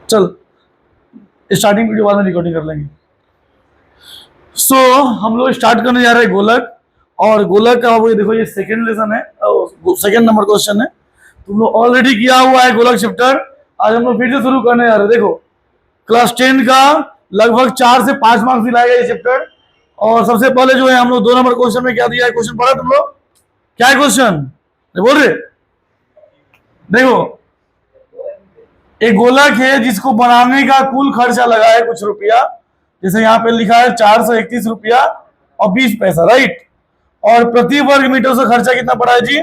चल starting video बाद में रिकॉर्डिंग कर लेंगे। सो हम लोग स्टार्ट करने जा रहे हैं गोलक। और गोलक का वो देखो ये सेकंड लेसन है, सेकंड नंबर क्वेश्चन है। तुम लोग ऑलरेडी किया हुआ है गोलक चैप्टर। आज हम लोग फिर से शुरू करने जा रहे हैं। देखो क्लास 10 का लगभग 4 से 5 मार्क्स दिलाएगा ये चैप्टर। और सबसे पहले जो है हम लोग 2 नंबर क्वेश्चन में क्या दिया है, क्वेश्चन पढ़ा तुम लोग? क्या है क्वेश्चन बोल रहे? देखो एक गोलक है जिसको बनाने का कुल खर्चा लगा है कुछ रुपया, जैसे यहाँ पे लिखा है 431 रुपया और 20 पैसा, राइट। और प्रति वर्ग मीटर से खर्चा कितना पड़ा है जी?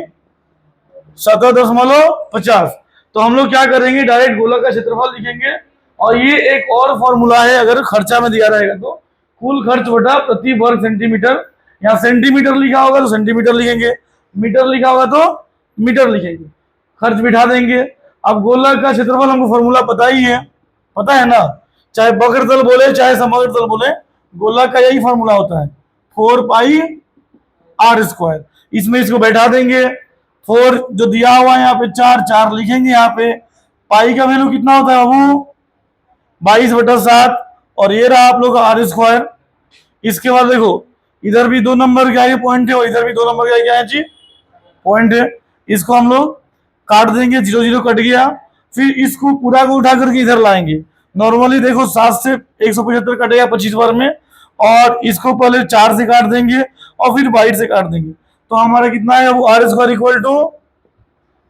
17.50। तो हम लोग क्या करेंगे, डायरेक्ट गोलक का क्षेत्रफल लिखेंगे। और ये एक और फॉर्मूला है, अगर खर्चा में दिया रहेगा तो कुल खर्च बटा प्रति वर्ग सेंटीमीटर। यहाँ सेंटीमीटर लिखा होगा तो सेंटीमीटर लिखेंगे, मीटर लिखा होगा तो मीटर लिखेंगे, खर्च बिठा देंगे। अब गोलक का क्षेत्रफल हमको फॉर्मूला पता ही है, पता है ना, चाहे वक्र तल बोले चाहे समग्र तल बोले, गोलक का यही फॉर्मूला होता है 4 पाई आर स्क्वायर। इसमें इसको बैठा देंगे। 4 जो दिया हुआ है यहाँ पे 4 लिखेंगे यहाँ पे। पाई का वैल्यू कितना होता है बाबू? 22/7। और ये रहा आप लोग का आर स्क्वायर। इसके बाद देखो इधर भी 2 नंबर के आगे पॉइंट है और इधर भी 2 नंबर के आगे जी पॉइंट है। इसको हम लोग काट देंगे, 0 0 कट गया। फिर इसको पूरा को उठा करके इधर लाएंगे। नॉर्मली देखो 7 से 175 कटेगा 25 बार में। और इसको पहले 4 से काट देंगे और फिर 22 से काट देंगे। तो हमारा कितना है वो आर स्क्वायर इक्वल टू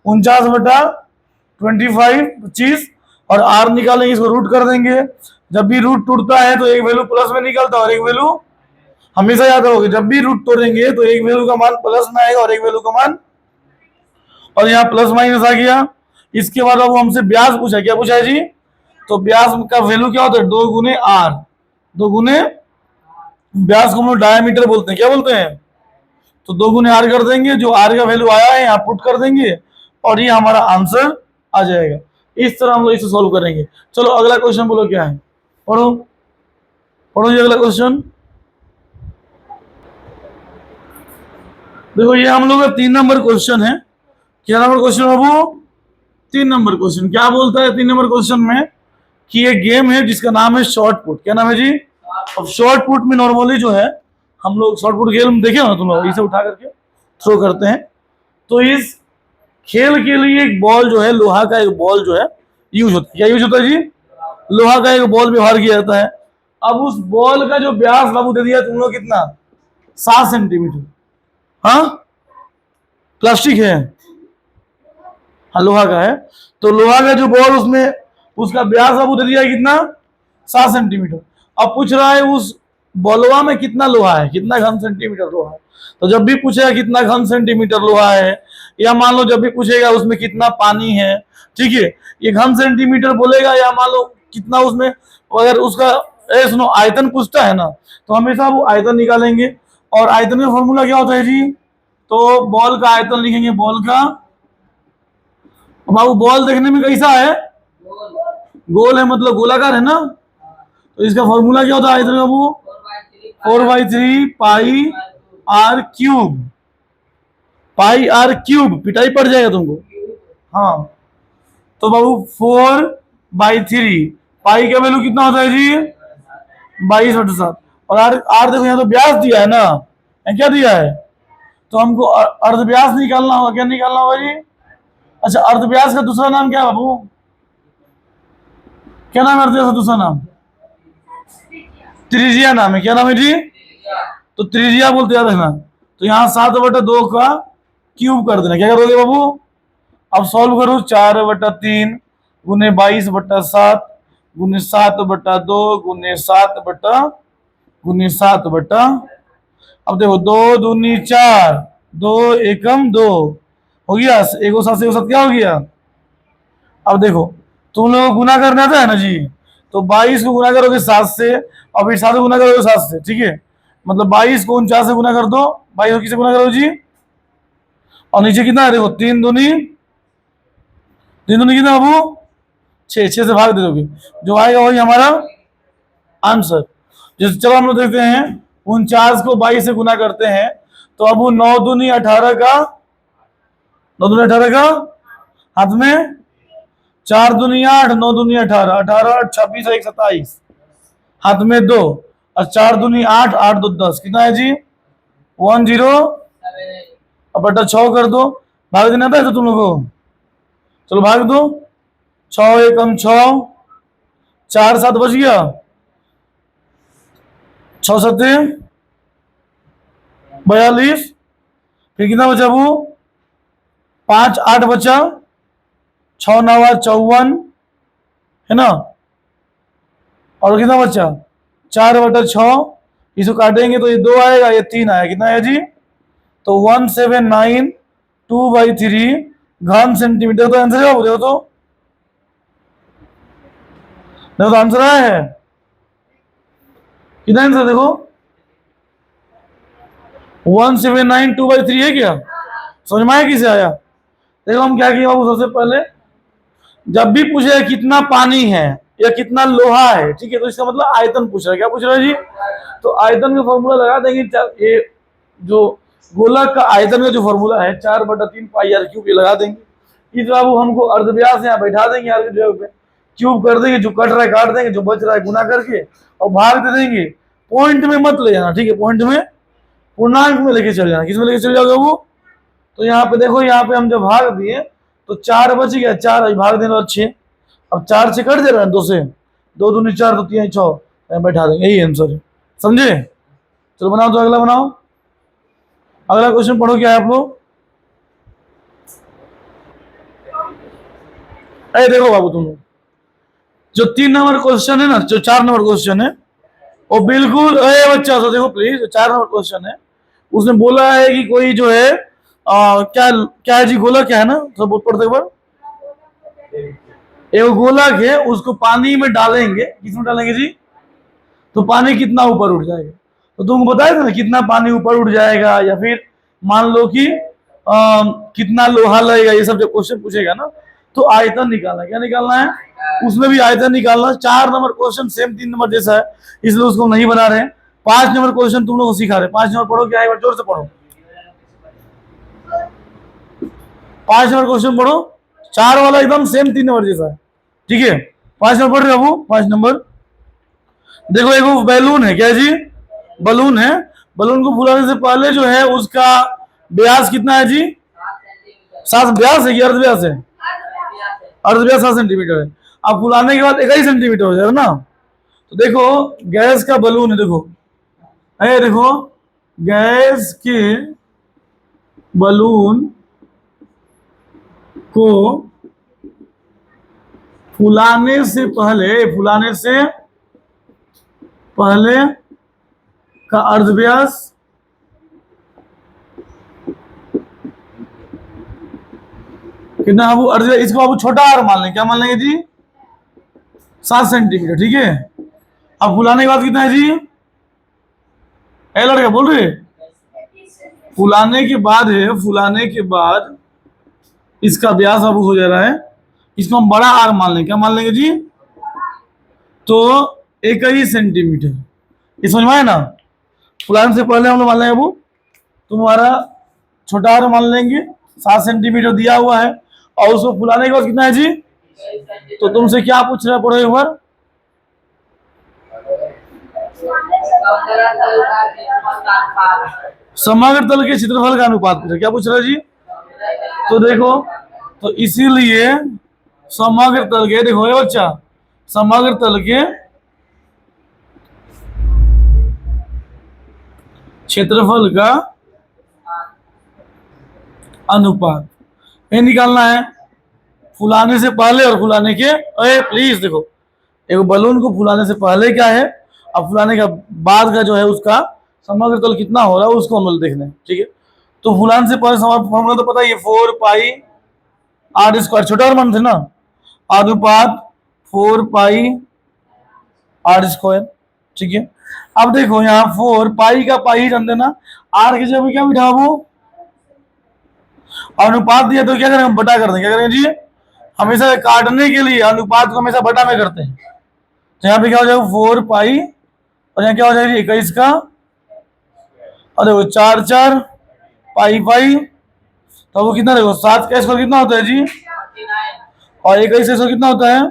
49/25। और आर निकालेंगे, इसको रूट कर देंगे। जब भी रूट टूटता है तो एक वैल्यू प्लस में निकलता है और एक वैल्यू हमेशा याद रखोगे, जब भी रूट तोड़ेंगे तो एक वैल्यू का मान प्लस में आएगा और एक वैल्यू का मान, और यहाँ प्लस माइनस आ गया। इसके बाद अब हमसे ब्याज पूछा, क्या पूछा है जी? तो ब्याज का वैल्यू क्या होता है? 2 गुने आर। 2 गुने ब्याज को हम लोग डायमीटर बोलते हैं, क्या बोलते हैं? तो 2 गुने आर कर देंगे, जो आर का वैल्यू आया है यहाँ पुट कर देंगे और ये हमारा आंसर आ जाएगा। इस तरह हम लोग इसे सॉल्व करेंगे। चलो अगला क्वेश्चन बोलो क्या है, पढ़ो पढ़ो जी अगला क्वेश्चन। देखो ये हम लोग का 3 नंबर क्वेश्चन है। क्या नंबर क्वेश्चन बाबू? 3 नंबर क्वेश्चन। क्या बोलता है 3 नंबर क्वेश्चन में कि एक गेम है जिसका नाम है शॉर्ट पुट। क्या नाम है जी? अब शॉर्ट पुट में नॉर्मली जो है हम लोग शॉर्ट पुट गेम देखे ना तुम लोग, इसे उठा करके थ्रो करते हैं। तो इस खेल के लिए एक बॉल जो है, लोहा का एक बॉल जो है यूज होता है। क्या यूज होता है जी? लोहा का एक बॉल व्यवहार किया जाता है। अब उस बॉल का जो व्यास बाबू दे दिया तुम लोग कितना? 7 सेंटीमीटर। हाँ प्लास्टिक है, हाँ लोहा का है। तो लोहा का जो बॉल उसमें उसका व्यास बाबू दे दिया है कितना? 7 सेंटीमीटर। अब पूछ रहा है उस बॉलवा में कितना लोहा है, कितना घन सेंटीमीटर लोहा है। तो जब भी पूछेगा कितना घन सेंटीमीटर लोहा है, या मान लो जब भी पूछेगा उसमें कितना पानी है, ठीक है, ये घन सेंटीमीटर बोलेगा, या मान लो कितना उसमें, अगर उसका सुनो आयतन पूछता है ना तो हमेशा वो आयतन निकालेंगे। और आयतन का फॉर्मूला क्या होता है जी? तो बॉल का आयतन लिखेंगे, बॉल का। बाबू बॉल देखने में कैसा है? गोल है, मतलब गोलाकार है ना। तो इसका फॉर्मूला क्या होता है आयतन बाबू? 4/3 pi r cube. Pi r cube पिटाई पड़ जाएगा तुमको। हाँ तो बाबू 4/3 पाई का वैल्यू कितना होता है जी? 22/7। और आर आर देखो यहाँ तो व्यास दिया है ना, क्या दिया है? तो हमको अर्धव्यास निकालना होगा। क्या निकालना होगा जी? अच्छा अर्धव्यास का दूसरा नाम क्या है बाबू? क्या नाम है अर्धव्यास का दूसरा नाम? त्रिज्या नाम है। क्या नाम है जी? तो त्रिज्या बोलते याद रखना। तो यहाँ 7/2 का क्यूब कर देना। क्या करोगे बाबू? अब सॉल्व करो। 4/3 गुने 22/7 गुने 7/2 गुने 7/, अब देखो 2 दूनी 4, 2 एकम 2 हो गया। 1 7 से 7 क्या हो गया? अब देखो तुम लोग गुना करना आता है ना जी, तो 22 को गुना करोगे 7 से और फिर 7 को गुना करोगे 7 से, ठीक है। मतलब 22 को 49 से गुना कर दो। 22 को किससे गुना करो जी? और नीचे कितना है देखो 3 दूनी कितना बाबू? 6 से भाग दे दोगे, जो आएगा वही हमारा आंसर। जैसे चलो हम लोग देखते हैं 49 को 22 से गुना करते हैं तो अब वो 9 दूनी 18 का, 9 दूनी 18 का हाथ में 4 दूनी 8, 9 दूनी 18, 18 26 1 27, हाथ में 2 और 4 दूनी 8, 8 2 10, कितना है जी 10। अब बटा 6 कर दो, भाग देना था तो तुम लोगों को, चलो भाग दो, 6 एकम 6, 4 7 बच गया, 6 7 42, फिर कितना बचा वो 5 8 बचा, 6 9 54 है ना, और कितना बचा 4 बटा 6, इसको काटेंगे तो ये 2 आएगा, ये 3 आएगा, कितना है जी तो 1792/3 घन सेंटीमीटर। तो आंसर जवाब देखो, तो देखो तो आंसर आया है, कितना आंसर देखो 1792/3 है क्या, समझ में आया किसे आया। देखो हम क्या किए बाबू, सबसे पहले जब भी पूछे कितना पानी है या कितना लोहा है, ठीक है, तो इसका मतलब आयतन पूछ रहा है, क्या पूछ रहा है जी, तो आयतन का फॉर्मूला लगा देंगे, ये जो गोलक का आयतन का जो फॉर्मूला है 4/3 पाई आर क्यूब, ये लगा देंगे। इस बाबू हमको अर्धव्यास यहाँ बैठा देंगे, आर के जगह पे क्यूब कर देंगे, जो कट रहा है काट देंगे, जो बच रहा है गुना करके और भाग दे देंगे। पॉइंट में मत ले जाना, ठीक है, पॉइंट में पूर्णांक में लेके चले जाना। किस में लेके चले जाओगे वो, तो यहाँ पे देखो, यहाँ पे हम जब भाग दिए तो 4 बच गया, 4 भाग देने और 6, अब 4 से कट दे रहा है 2 से, 2 दूनी 4, तो 3 6 बैठा देंगे, यही आंसर है, समझे। चलो बनाओ, तो अगला बनाओ, अगला क्वेश्चन पढ़ो, क्या है आप लोग, अरे देखो बाबू तुम लोग, जो 3 नंबर क्वेश्चन है ना, जो 4 नंबर क्वेश्चन है वो बिल्कुल, अरे बच्चा तो देखो प्लीज, जो 4 नंबर क्वेश्चन है उसने बोला है कि कोई जो है क्या क्या है जी, गोला क्या है ना, सब पढ़ते एक बार, एक गोलक है, उसको पानी में डालेंगे, किसमें डालेंगे जी, तो पानी कितना ऊपर उठ जाएगा, तो तुमको बताया था ना कितना पानी ऊपर उठ जाएगा, या फिर मान लो कि कितना लोहा लगेगा, ये सब जो क्वेश्चन पूछेगा ना, तो आयतन निकालना, क्या निकालना है, उसमें भी आयतन निकालना। 4 नंबर क्वेश्चन सेम 3 नंबर जैसा है, इसलिए उसको नहीं बना रहे हैं। 5 नंबर क्वेश्चन तुम लोग को सिखा रहे हैं, 5 नंबर पढ़ो, क्या है जोर से पढ़ो, 5 नंबर क्वेश्चन पढ़ो, 4 वाला एकदम सेम 3 नंबर जैसा है, ठीक है। 5 नंबर पढ़ रहे हो, 5 नंबर देखो, एक बैलून है, क्या जी बलून है, बलून को फुलाने से पहले जो है उसका व्यास कितना है जी, 7 व्यास है कि अर्धव्यास है, अर्धव्यास 7 सेंटीमीटर है। अब फुलाने के बाद 1 सेंटीमीटर हो जाएगा ना, तो देखो गैस का बलून है, देखो देखो गैस के बलून को फुलाने से पहले का अर्धव्यास कितना, वो अर्धव्यास, इसको आप छोटा आर मान लें, क्या मान लेंगे जी 7 सेंटीमीटर, ठीक है। अब फुलाने के बाद कितना है जी, लड़का बोल रहे, फुलाने के बाद इसका व्यास अब हो जा रहा है, इसको हम बड़ा आर मान लें, क्या मान लेंगे जी, तो 21 सेंटीमीटर, ये समझ में आया ना। फुलाने से पहले हम लोग मान लेंगे, वो तुम्हारा छोटा आर मान लेंगे, 7 सेंटीमीटर दिया हुआ है, और उसको फुलाने के बाद कितना है जी, तो तुमसे क्या पूछ रहा है, पढ़ो एक बार, समग्र तल के क्षेत्रफल का अनुपात पूछ रहा है, क्या पूछ रहा है जी, तो देखो, तो इसीलिए समग्र तल के, देखो ये बच्चा, समग्र तल के क्षेत्रफल का अनुपात ये निकालना है, फुलाने से पहले और फुलाने के, अरे प्लीज देखो, एक बलून को फुलाने से पहले क्या है, अब फुलाने का बाद का जो है उसका समग्र तल कितना हो रहा है उसको हम लोग देखना है, ठीक है। तो फुलाने से पहले फॉर्मूला तो पता ही है, 4 पाई आर स्क्वायर, छोटा मान थे ना, अनुपात 4 पाई आर स्क्वायर, ठीक है। अब देखो यहाँ 4 पाई का पाई ही जान देना, आर की जगह क्या बिठा, वो अनुपात दिया तो क्या करेंगे, बटा कर देंगे, क्या करेंगे जी, हमेशा काटने के लिए अनुपात को हमेशा बटा में करते हैं, तो यहाँ पे क्या हो जाएगा 4 पाई, और यहाँ क्या हो जाएगा 21 का, और देखो 4 4 पाई पाई, तो वो कितना देखो 7 का स्क्वायर कितना होता है जी, और 21 कितना होता है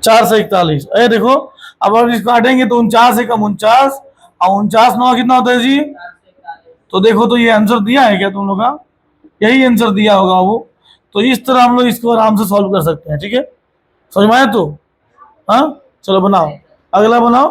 4 से 41। अरे देखो अब हम इसको काटेंगे तो 49 और 49 9 कितना होता है जी। तो देखो तो ये आंसर दिया है क्या तुम लोग का, यही आंसर दिया होगा वो। तो इस तरह हम लोग इसको आराम से सॉल्व कर सकते हैं, ठीक है, समझ में आया तो। हाँ चलो बनाओ, अगला बनाओ।